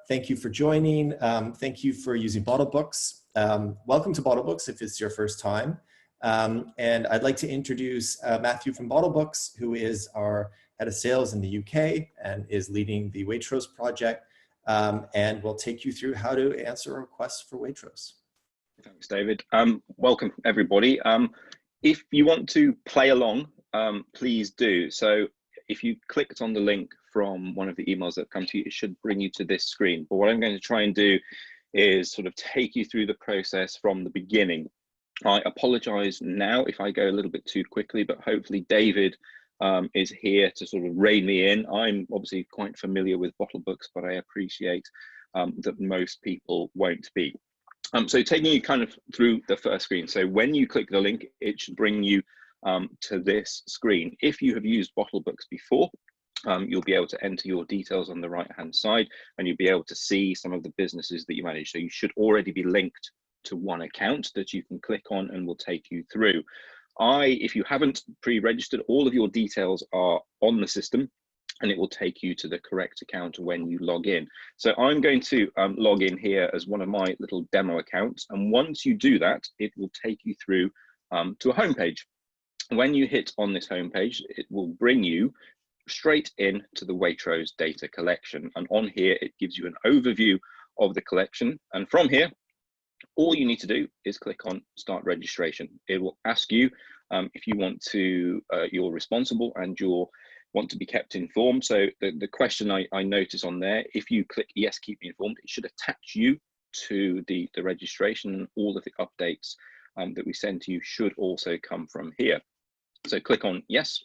Thank you for joining. Thank you for using Bottlebooks. Welcome to Bottlebooks if it's your first time. And I'd like to introduce Matthew from Bottlebooks, who is our head of sales in the UK and is leading the Waitrose project, and will take you through how to answer requests for Waitrose. Thanks, David. Welcome, everybody. If you want to play along, please do. So if you clicked on the link from one of the emails that come to you, it should bring you to this screen. But what I'm going to try and do is sort of take you through the process from the beginning. I apologize now if I go a little bit too quickly, but hopefully David is here to sort of rein me in. I'm obviously quite familiar with Bottlebooks, but I appreciate that most people won't be. So taking you kind of through the first screen. So when you click the link, it should bring you to this screen. If you have used Bottlebooks before, you'll be able to enter your details on the right hand side and you'll be able to see some of the businesses that you manage. So you should already be linked to one account that you can click on and will take you through. If you haven't pre-registered, all of your details are on the system and it will take you to the correct account when you log in. So I'm going to log in here as one of my little demo accounts. And once you do that, it will take you through to a homepage. When you hit on this homepage, it will bring you straight in to the Waitrose data collection. And on here, it gives you an overview of the collection. And from here, all you need to do is click on Start Registration. It will ask you if you want to, you're responsible and you want to be kept informed. So the question I notice on there, if you click Yes, keep me informed, it should attach you to the registration, and all of the updates that we send to you should also come from here. So click on Yes,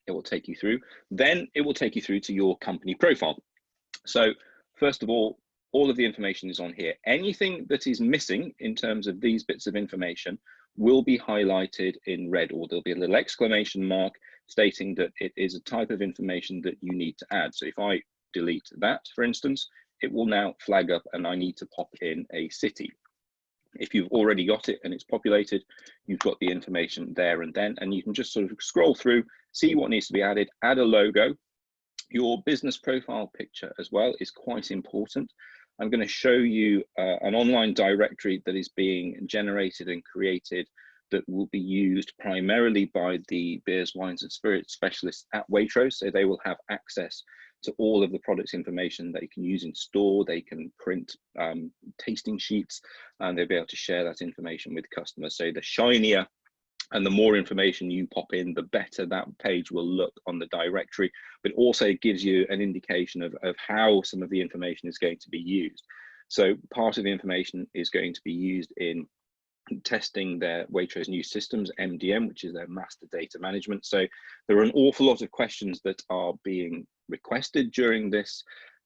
it will take you through. Then it will take you through to your company profile. So first of all of the information is on here. Anything that is missing in terms of these bits of information will be highlighted in red, or there'll be a little exclamation mark stating that it is a type of information that you need to add. So if I delete that, for instance, it will now flag up and I need to pop in a city. If you've already got it and it's populated, you've got the information there and then, and you can just sort of scroll through, see what needs to be added, add a logo. Your business profile picture as well is quite important. I'm going to show you an online directory that is being generated and created that will be used primarily by the beers, wines and spirits specialists at Waitrose. So they will have access to all of the products information they can use in store. They can print tasting sheets and they'll be able to share that information with customers. So the shinier and the more information you pop in, the better that page will look on the directory, but also gives you an indication of how some of the information is going to be used. So part of the information is going to be used in testing their Waitrose new systems, MDM, which is their master data management. So there are an awful lot of questions that are being requested during this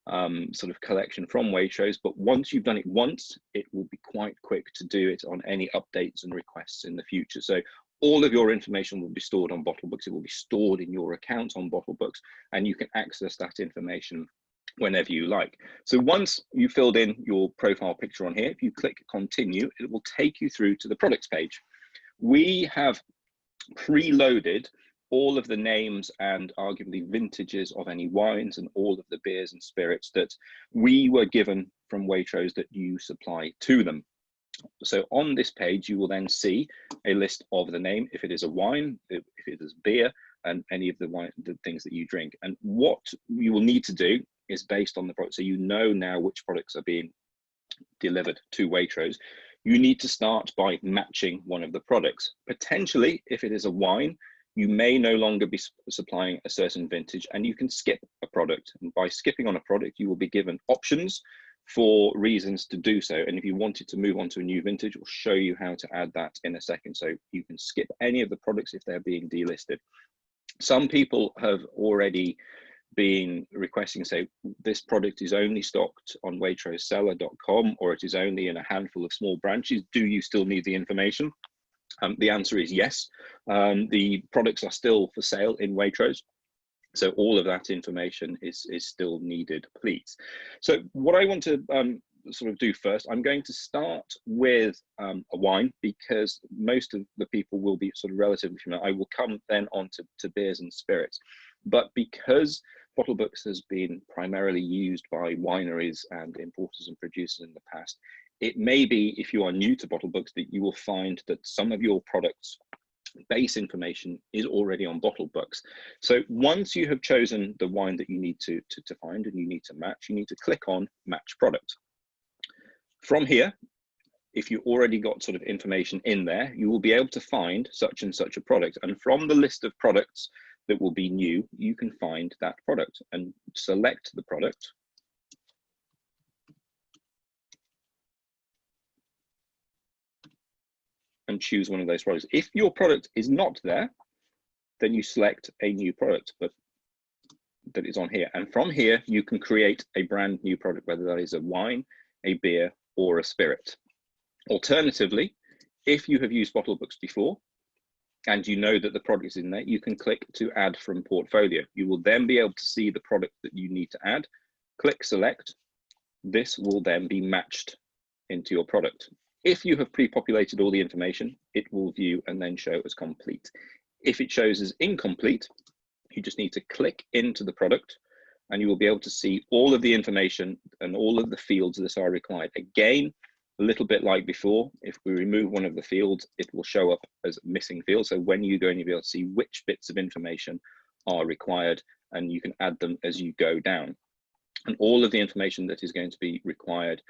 sort of collection from Waitrose, but once you've done it once, it will be quite quick to do it on any updates and requests in the future. So all of your information will be stored on Bottlebooks. It will be stored in your account on Bottlebooks, and you can access that information whenever you like. So once you filled in your profile picture on here, if you click continue, it will take you through to the products page. We have preloaded all of the names and arguably vintages of any wines and all of the beers and spirits that we were given from Waitrose that you supply to them. So on this page, you will then see a list of the name, if it is a wine, if it is beer, and any of the things that you drink. And what you will need to do is based on the product. So you know now which products are being delivered to Waitrose. You need to start by matching one of the products. Potentially, if it is a wine, you may no longer be supplying a certain vintage and you can skip a product. And by skipping on a product, you will be given options for reasons to do so. And if you wanted to move on to a new vintage, we'll show you how to add that in a second. So you can skip any of the products if they're being delisted. Some people have already been requesting, say, this product is only stocked on waitroseseller.com, or it is only in a handful of small branches. Do you still need the information? The answer is yes. The products are still for sale in Waitrose. So all of that information is still needed, please. So what I want to sort of do first, I'm going to start with a wine because most of the people will be sort of relatively familiar. I will come then on to beers and spirits. But because Bottlebooks has been primarily used by wineries and importers and producers in the past. It may be, if you are new to Bottlebooks, that you will find that some of your products' base information is already on Bottlebooks. So once you have chosen the wine that you need to find and you need to match, you need to click on Match Product. From here, if you already got sort of information in there, you will be able to find such and such a product. And from the list of products that will be new, you can find that product and select the product. And choose one of those products. If your product is not there, then you select a new product, but that is on here. And from here, you can create a brand new product, whether that is a wine, a beer, or a spirit. Alternatively, if you have used Bottlebooks before and you know that the product is in there, you can click to add from portfolio. You will then be able to see the product that you need to add. Click select. This will then be matched into your product. If you have pre-populated all the information, it will view and then show as complete. If it shows as incomplete, you just need to click into the product and you will be able to see all of the information and all of the fields that are required. Again, a little bit like before, if we remove one of the fields, it will show up as a missing field. So when you go in, you'll be able to see which bits of information are required and you can add them as you go down. And all of the information that is going to be required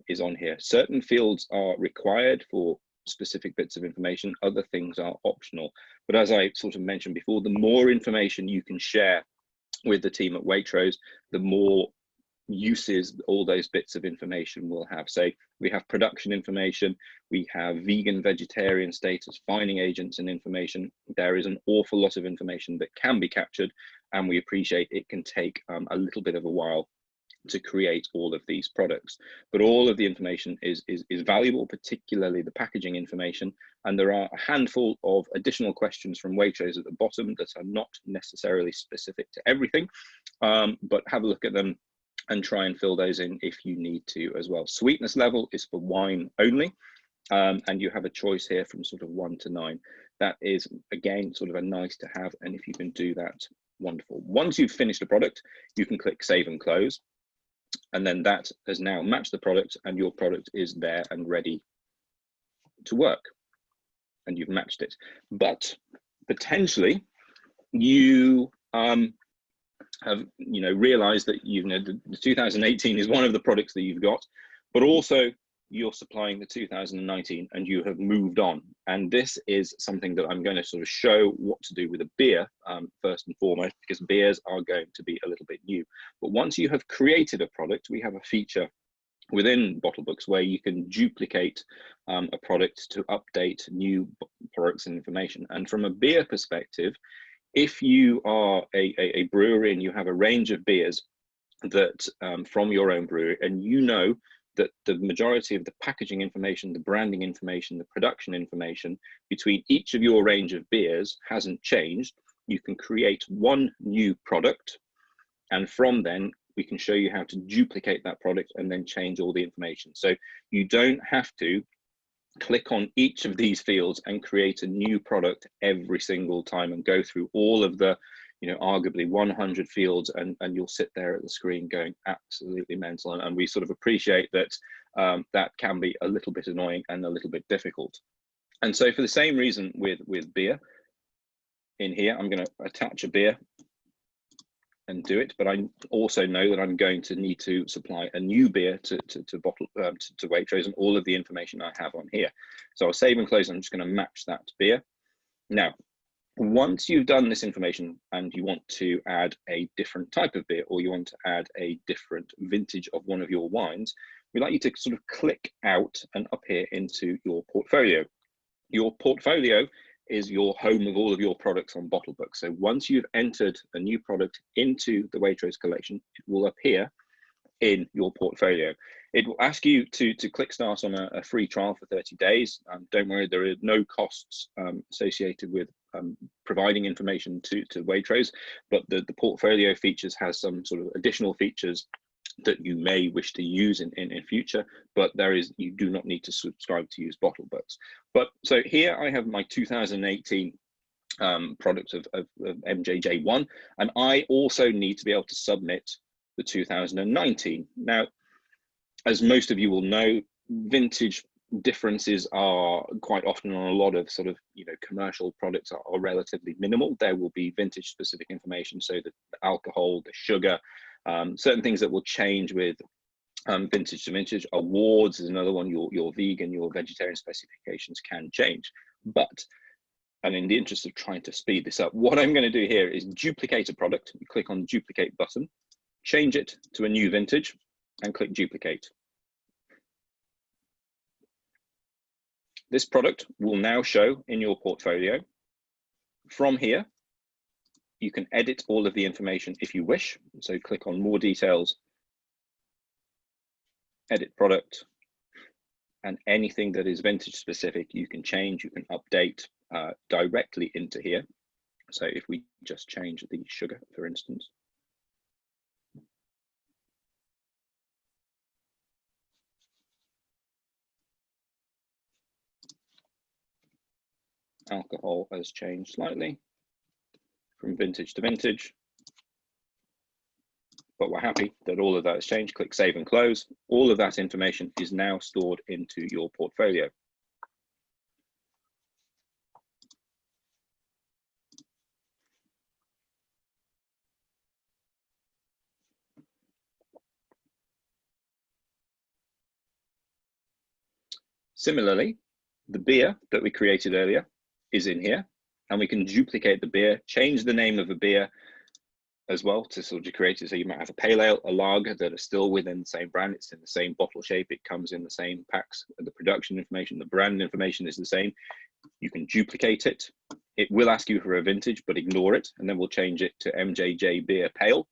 is on here. Certain fields are required for specific bits of information, other things are optional. But as I sort of mentioned before, the more information you can share with the team at Waitrose, the more uses all those bits of information will have. So we have production information, we have vegan, vegetarian status, finding agents and information. There is an awful lot of information that can be captured, and we appreciate it can take a little bit of a while to create all of these products. But all of the information is valuable, particularly the packaging information. And there are a handful of additional questions from Waitrose at the bottom that are not necessarily specific to everything, but have a look at them and try and fill those in if you need to as well. Sweetness level is for wine only, and you have a choice here from sort of 1 to 9. That is, again, sort of a nice to have, and if you can do that, wonderful. Once you've finished the product, you can click Save and Close, and then that has now matched the product, and your product is there and ready to work, and you've matched it. But potentially, you have realized that the 2018 is one of the products that you've got, but also you're supplying the 2019 and you have moved on. And this is something that I'm going to sort of show what to do with a beer first and foremost, because beers are going to be a little bit new. But once you have created a product, we have a feature within Bottlebooks where you can duplicate a product to update new products and information. And from a beer perspective, if you are a brewery and you have a range of beers that from your own brewery, and you know that the majority of the packaging information, the branding information, the production information between each of your range of beers hasn't changed, you can create one new product, and from then we can show you how to duplicate that product and then change all the information. So you don't have to click on each of these fields and create a new product every single time and go through all of the arguably 100 fields, and you'll sit there at the screen going absolutely mental. And we sort of appreciate that that can be a little bit annoying and a little bit difficult. And so for the same reason with beer, in here I'm going to attach a beer and do it, but I also know that I'm going to need to supply a new beer to Waitrose, and all of the information I have on here. So I'll save and close. I'm just going to match that beer. Now, once you've done this information and you want to add a different type of beer, or you want to add a different vintage of one of your wines, we'd like you to sort of click out and up here into your portfolio. Your portfolio is your home of all of your products on Bottlebooks. So once you've entered a new product into the Waitrose collection, it will appear in your portfolio. It will ask you to click start on a free trial for 30 days. Don't worry, there are no costs associated with providing information to Waitrose, but the portfolio features has some sort of additional features that you may wish to use in future, but you do not need to subscribe to use Bottlebooks. But so here I have my 2018 product of MJJ1, and I also need to be able to submit the 2019. Now, as most of you will know, vintage differences are quite often on a lot of sort of, you know, commercial products are relatively minimal. There will be vintage specific information, so the alcohol, the sugar, certain things that will change with vintage to vintage. Awards is another one. Your vegan, your vegetarian specifications can change, but, and in the interest of trying to speed this up, what I'm going to do here is duplicate a product. You click on the duplicate button, change it to a new vintage, and click duplicate. This product will now show in your portfolio. From here, you can edit all of the information if you wish. So click on more details, edit product, and anything that is vintage specific, you can change, you can update directly into here. So if we just change the sugar, for instance, alcohol has changed slightly from vintage to vintage, but we're happy that all of that has changed. Click save and close. All of that information is now stored into your portfolio. Similarly, the beer that we created earlier is in here, and we can duplicate the beer, change the name of the beer as well to sort of create it. So you might have a pale ale, a lager that are still within the same brand. It's in the same bottle shape. It comes in the same packs. The production information, the brand information is the same. You can duplicate it. It will ask you for a vintage, but ignore it. And then we'll change it to MJJ Beer Pale.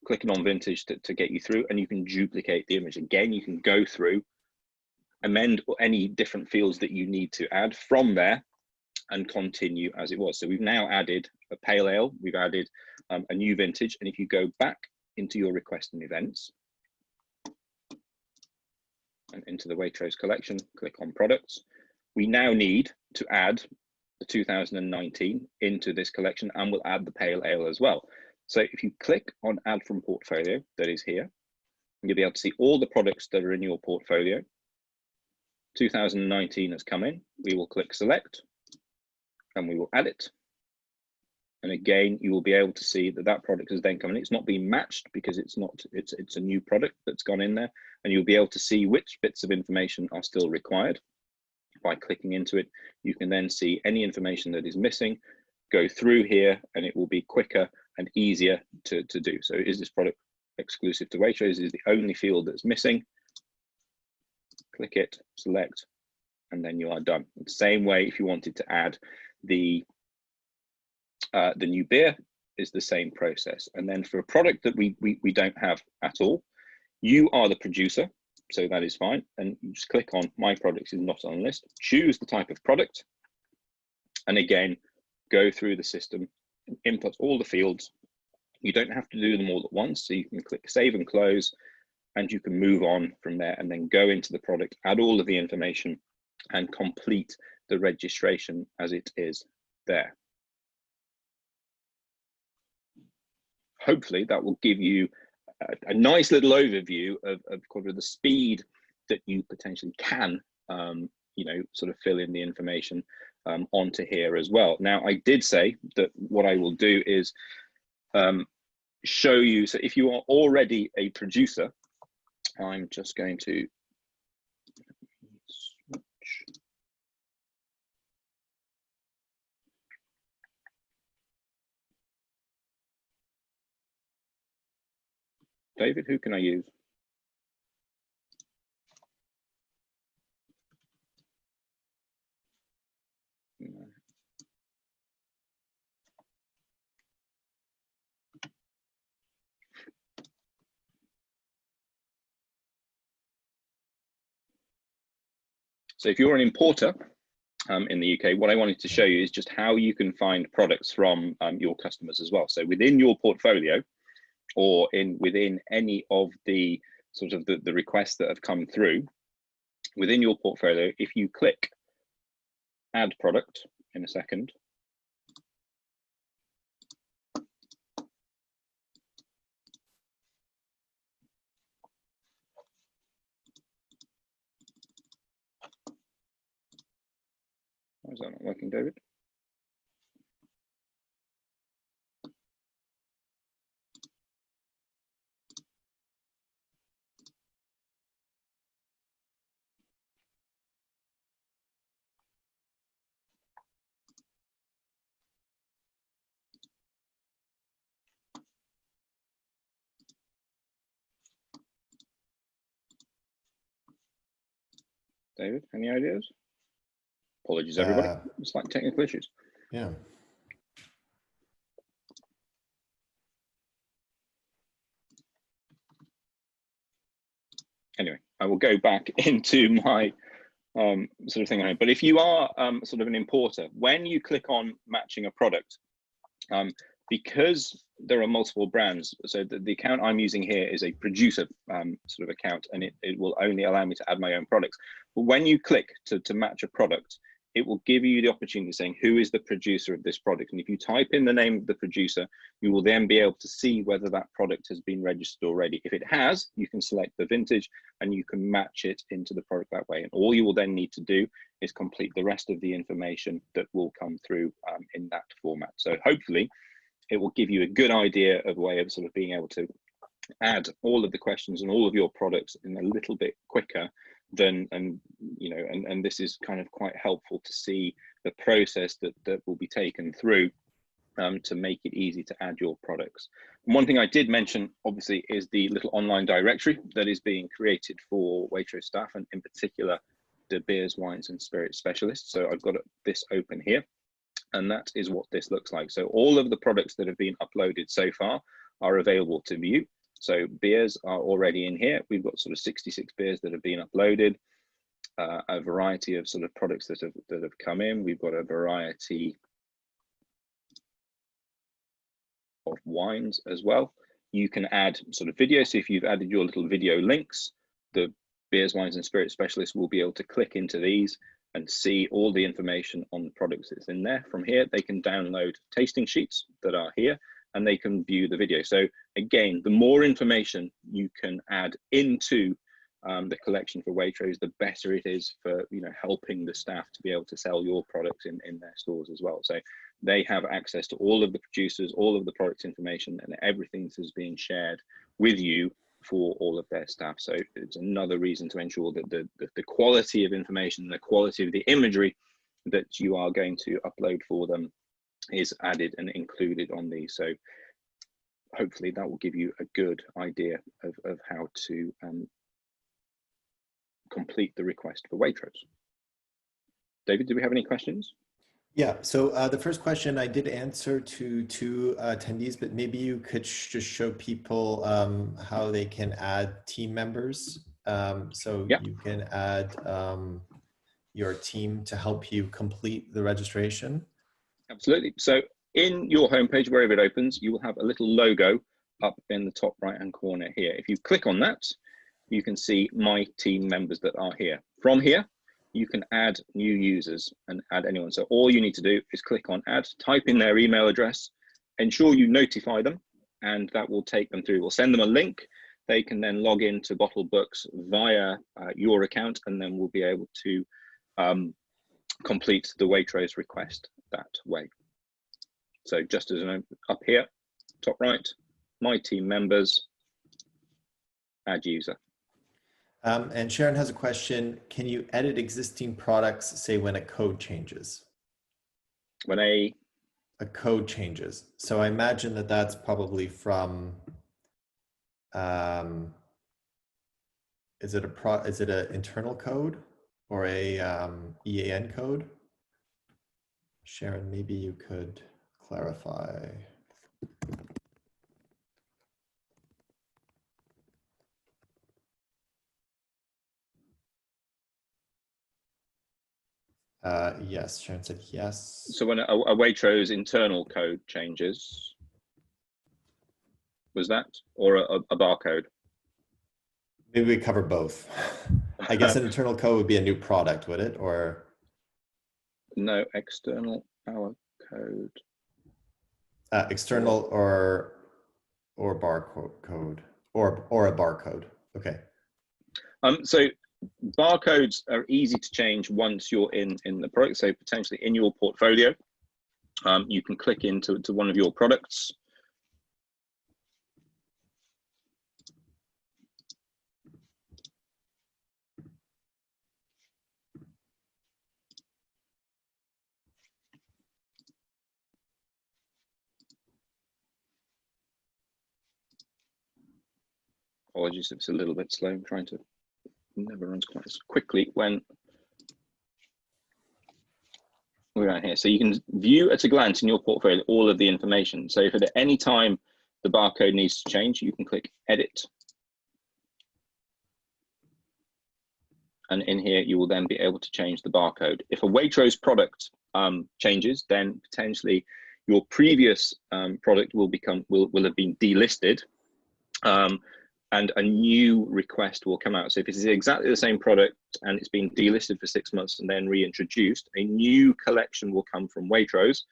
Clicking on vintage to get you through, and you can duplicate the image. Again, you can go through, amend any different fields that you need to add from there, and continue as it was. So we've now added a pale ale, we've added a new vintage, and if you go back into your request and events and into the Waitrose collection, click on products, we now need to add the 2019 into this collection, and we'll add the pale ale as well. So if you click on add from portfolio, that is here, you'll be able to see all the products that are in your portfolio. 2019 has come in, we will click select, and we will add it. And again, you will be able to see that that product has then come in. It's not being matched because it's a new product that's gone in there, and you'll be able to see which bits of information are still required. By clicking into it, you can then see any information that is missing, go through here, and it will be quicker and easier to do. So is this product exclusive to Waitrose? Is the only field that's missing? Click it, select, and then you are done. The same way, if you wanted to add the new beer, is the same process. And then for a product that we don't have at all, you are the producer, so that is fine. And you just click on my products is not on the list, choose the type of product, and again, go through the system, input all the fields. You don't have to do them all at once, so you can click save and close, and you can move on from there and then go into the product, add all of the information, and complete the registration as it is there. Hopefully that will give you a nice little overview of the speed that you potentially can, you know, sort of fill in the information onto here as well. Now, I did say that what I will do is show you, so if you are already a producer, I'm just going to switch. David, who can I use? No. So if you're an importer in the UK, what I wanted to show you is just how you can find products from your customers as well. So within your portfolio, or within any of the sort of the requests that have come through within your portfolio, if you click add product in a second, Why is that not working, David? David, any ideas? Apologies, everybody. It's like technical issues. Yeah. Anyway, I will go back into my sort of thing. But if you are sort of an importer, when you click on matching a product, because there are multiple brands, so the account I'm using here is a producer sort of account, and it will only allow me to add my own products. But when you click to match a product, it will give you the opportunity of saying who is the producer of this product. And if you type in the name of the producer, you will then be able to see whether that product has been registered already. If it has, you can select the vintage and you can match it into the product that way. And all you will then need to do is complete the rest of the information that will come through in that format. So hopefully it will give you a good idea of a way of sort of being able to add all of the questions and all of your products in a little bit quicker than, and this is kind of quite helpful to see the process that will be taken through to make it easy to add your products. And one thing I did mention, obviously, is the little online directory that is being created for Waitrose staff, and in particular, the beers, wines, and spirits specialists. So I've got this open here, and that is what this looks like. So all of the products that have been uploaded so far are available to view. So beers are already in here. We've got sort of 66 beers that have been uploaded, a variety of sort of products that have come in. We've got a variety of wines as well. You can add sort of videos. So if you've added your little video links, the beers, wines, and spirits specialists will be able to click into these and see all the information on the products that's in there. From here, they can download tasting sheets that are here, and they can view the video. So again, the more information you can add into the collection for Waitrose, the better it is for helping the staff to be able to sell your products in their stores as well. So they have access to all of the producers, all of the product information, and everything is being shared with you for all of their staff. So it's another reason to ensure that the quality of information, the quality of the imagery that you are going to upload for them is added and included on these. So hopefully that will give you a good idea of how to complete the request for Waitrose. David, do we have any questions? Yeah, so the first question I did answer to two attendees, but maybe you could just show people how they can add team members. So yeah, you can add your team to help you complete the registration. Absolutely. So in your homepage, wherever it opens, you will have a little logo up in the top right-hand corner here. If you click on that, you can see my team members that are here. From here, you can add new users and add anyone. So all you need to do is click on add, type in their email address, ensure you notify them, and that will take them through. We'll send them a link. They can then log into Bottlebooks via your account, and then we'll be able to complete the Waitrose request that way. So just as an up here, top right, my team members, add user. And Sharon has a question. Can you edit existing products, say when a code changes? When a code changes. So I imagine that that's probably from, is it an internal code or a EAN code? Sharon, maybe you could clarify. Yes, Sharon said yes. So when a Waitrose internal code changes, was that, or a barcode? Maybe we cover both. I guess an internal code would be a new product, would it? Or no, external hour code. External or barcode code or a barcode. Okay. So barcodes are easy to change once you're in the product. So potentially in your portfolio, you can click into one of your products. Apologies if it's a little bit slow. I'm trying to, never runs quite as quickly when we're out here. So you can view at a glance in your portfolio all of the information. So if at any time the barcode needs to change, you can click edit. And in here, you will then be able to change the barcode. If a Waitrose product changes, then potentially your previous product will have been delisted. And a new request will come out. So if it is exactly the same product and it's been delisted for 6 months and then reintroduced, a new collection will come from Waitrose,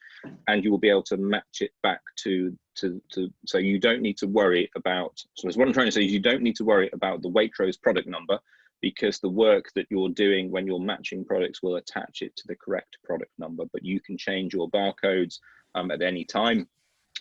and you will be able to match it back to so you don't need to worry about, so what I'm trying to say is you don't need to worry about the Waitrose product number, because the work that you're doing when you're matching products will attach it to the correct product number, but you can change your barcodes at any time.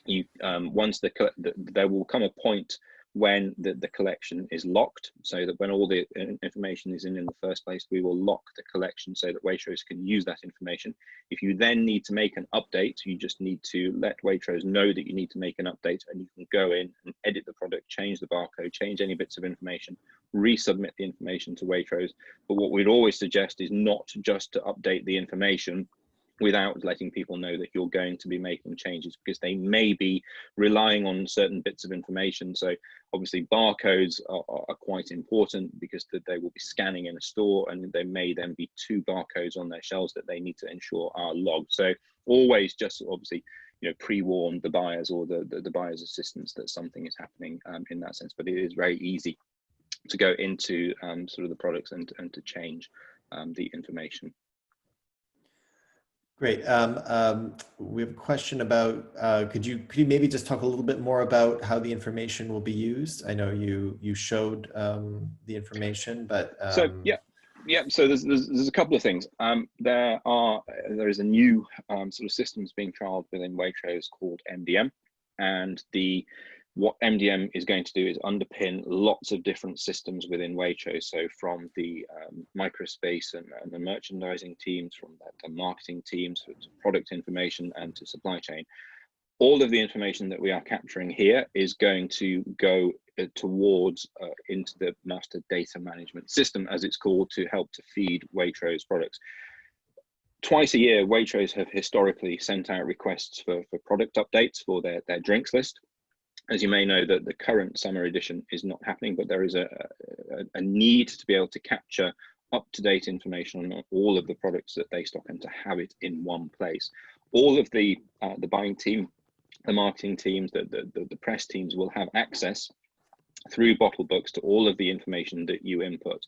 You once there will come a point when the collection is locked, so that when all the information is in the first place, we will lock the collection so that Waitrose can use that information. If you then need to make an update, you just need to let Waitrose know that you need to make an update, and you can go in and edit the product, change the barcode, change any bits of information, resubmit the information to Waitrose. But what we'd always suggest is not just to update the information without letting people know that you're going to be making changes, because they may be relying on certain bits of information. So obviously barcodes are quite important, because they will be scanning in a store, and there may then be 2 barcodes on their shelves that they need to ensure are logged. So always just obviously, pre-warn the buyers or the buyer's assistants that something is happening in that sense. But it is very easy to go into sort of the products and to change the information. Great. We have a question about, could you maybe just talk a little bit more about how the information will be used? I know you showed the information, but so yeah. So there's a couple of things. There is a new sort of systems being trialed within Waitrose called MDM, and what MDM is going to do is underpin lots of different systems within Waitrose. So from the microspace and the merchandising teams, from the marketing teams, to product information and to supply chain. All of the information that we are capturing here is going to go towards into the master data management system, as it's called, to help to feed Waitrose products. Twice a year, Waitrose have historically sent out requests for product updates for their drinks list. As you may know, that the current summer edition is not happening, but there is a need to be able to capture up-to-date information on all of the products that they stock and to have it in one place. All of the buying team, the marketing teams, the press teams will have access through Bottlebooks to all of the information that you input.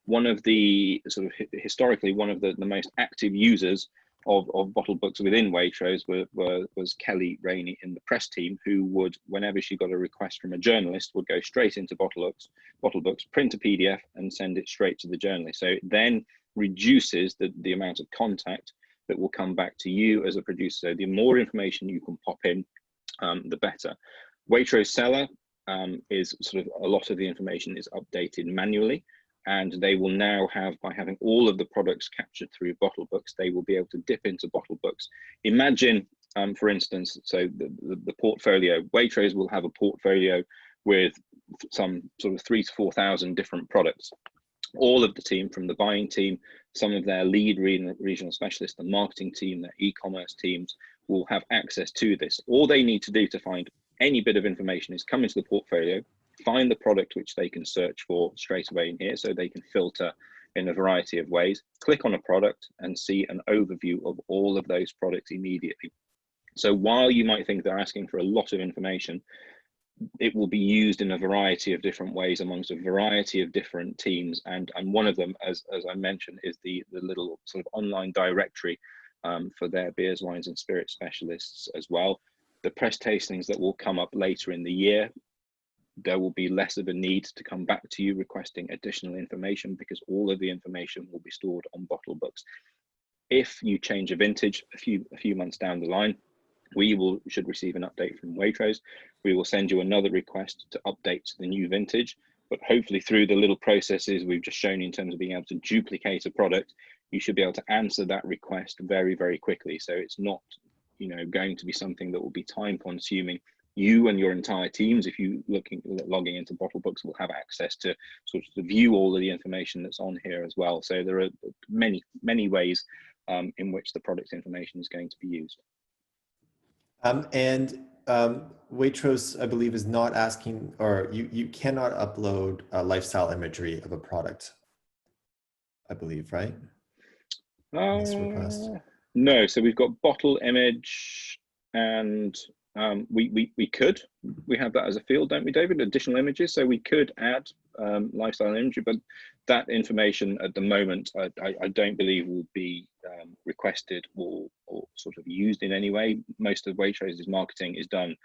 One of the sort of historically one of the most active users of Bottlebooks within Waitrose was Kelly Rainey in the press team, who would, whenever she got a request from a journalist, would go straight into Bottlebooks, print a PDF and send it straight to the journalist. So it then reduces the amount of contact that will come back to you as a producer. So the more information you can pop in, the better. Waitrose Seller is sort of, a lot of the information is updated manually. And they will now have, by having all of the products captured through Bottlebooks, they will be able to dip into Bottlebooks. Imagine, for instance, so the portfolio, Waitrose will have a portfolio with some sort of 3,000 to 4,000 different products. All of the team, from the buying team, some of their lead regional specialists, the marketing team, their e-commerce teams, will have access to this. All they need to do to find any bit of information is come into the portfolio, find the product which they can search for straight away in here, so they can filter in a variety of ways, click on a product and see an overview of all of those products immediately. So while you might think they're asking for a lot of information, it will be used in a variety of different ways amongst a variety of different teams. And one of them, as I mentioned, is the little sort of online directory for their beers, wines and spirits specialists as well. The press tastings that will come up later in the year there will be less of a need to come back to you requesting additional information, because all of the information will be stored on Bottlebooks. If you change a vintage a few months down the line, we should receive an update from Waitrose. We will send you another request to update to the new vintage, but hopefully through the little processes we've just shown in terms of being able to duplicate a product, you should be able to answer that request very, very quickly. So it's not, going to be something that will be time consuming. You and your entire teams, if you logging into Bottlebooks, will have access to sort of view all of the information that's on here as well. So there are many, many ways in which the product information is going to be used. Waitrose, I believe, is not asking, or you cannot upload a lifestyle imagery of a product, I believe, right? This request. No, so we've got bottle image, and we have that as a field, don't we, David? Additional images, so we could add lifestyle imagery, but that information at the moment I don't believe will be requested or sort of used in any way. Most of Waitrose's marketing is done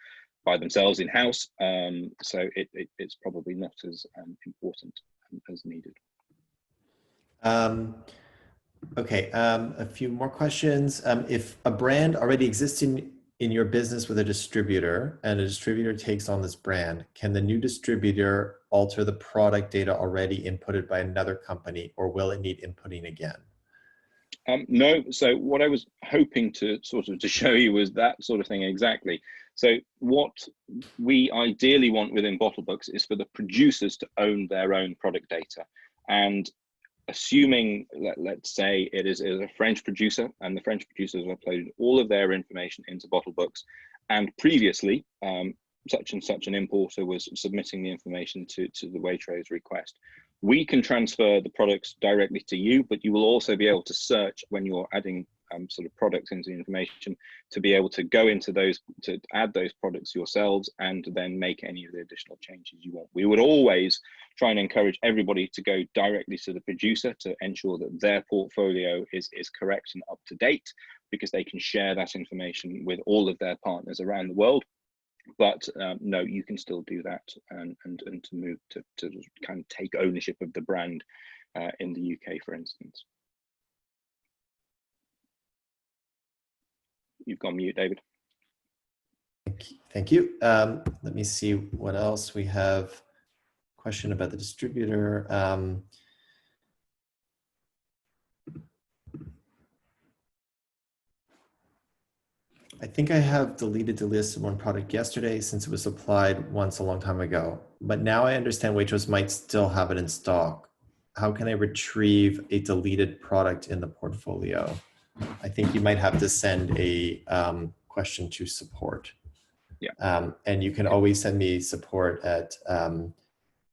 by themselves in-house, so it's probably not as important as needed. Okay, a few more questions. If a brand already exists in your business with a distributor, and a distributor takes on this brand, can the new distributor alter the product data already inputted by another company, or will it need inputting again? No, so what I was hoping to show you was that sort of thing exactly. So what we ideally want within Bottlebooks is for the producers to own their own product data. And assuming, let's say it is a French producer, and the French producers have uploaded all of their information into Bottlebooks, and previously such and such an importer was submitting the information to the Waitrose request. We can transfer the products directly to you, but you will also be able to search when you're adding sort of products into the information, to be able to go into those, to add those products yourselves, and then make any of the additional changes you want. We would always try and encourage everybody to go directly to the producer to ensure that their portfolio is correct and up to date, because they can share that information with all of their partners around the world. But no, you can still do that, and to move to kind of take ownership of the brand in the UK, for instance. You've gone mute, David. Thank you. Let me see what else we have. Question about the distributor. I think I have deleted the list of one product yesterday, since it was applied once a long time ago. But now I understand Waitrose might still have it in stock. How can I retrieve a deleted product in the portfolio? I think you might have to send a question to support. Yeah. And you can always send me support at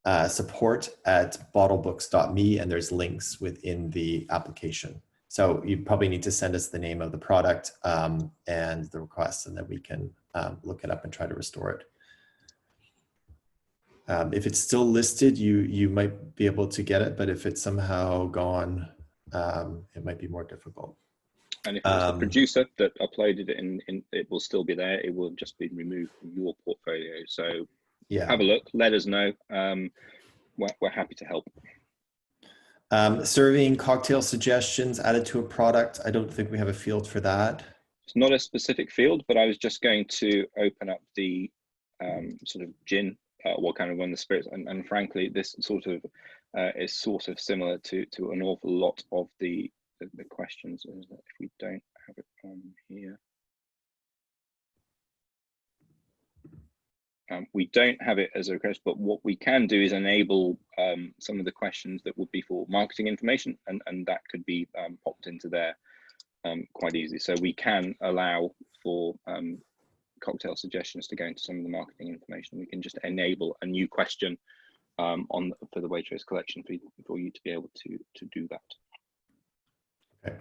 support@bottlebooks.me, and there's links within the application. So you probably need to send us the name of the product and the request, and then we can look it up and try to restore it. If it's still listed, you might be able to get it, but if it's somehow gone, it might be more difficult. And if it's the producer that uploaded it in, it will still be there. It will just be removed from your portfolio. So yeah, have a look, let us know. We're happy to help. Serving cocktail suggestions added to a product. I don't think we have a field for that. It's not a specific field, but I was just going to open up the sort of gin, what kind of one the spirits, and frankly, this sort of is sort of similar to an awful lot of the questions. Is that if we don't have it on here. We don't have it as a request, but what we can do is enable some of the questions that would be for marketing information, and that could be popped into there quite easily. So we can allow for cocktail suggestions to go into some of the marketing information. We can just enable a new question for the Waitrose collection for you to be able to do that. Okay.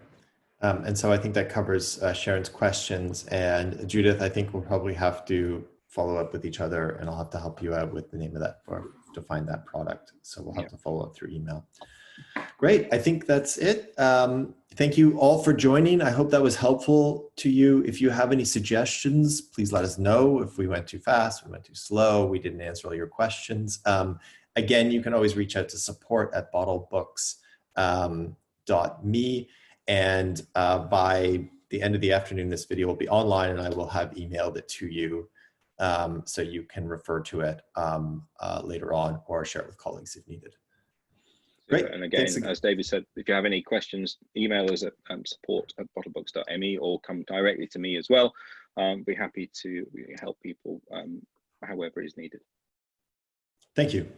And so I think that covers Sharon's questions, and Judith, I think we'll probably have to follow up with each other, and I'll have to help you out with the name of that, or to find that product. So we'll have to follow up through email. Great, I think that's it. Thank you all for joining. I hope that was helpful to you. If you have any suggestions, please let us know. If we went too fast, we went too slow, we didn't answer all your questions. Again, you can always reach out to support@bottlebooks.me. And by the end of the afternoon, this video will be online and I will have emailed it to you so you can refer to it later on or share it with colleagues if needed. Great. And again, as David said, if you have any questions, email us at support@bottlebooks.me or come directly to me as well. Be happy to help people however is needed. Thank you.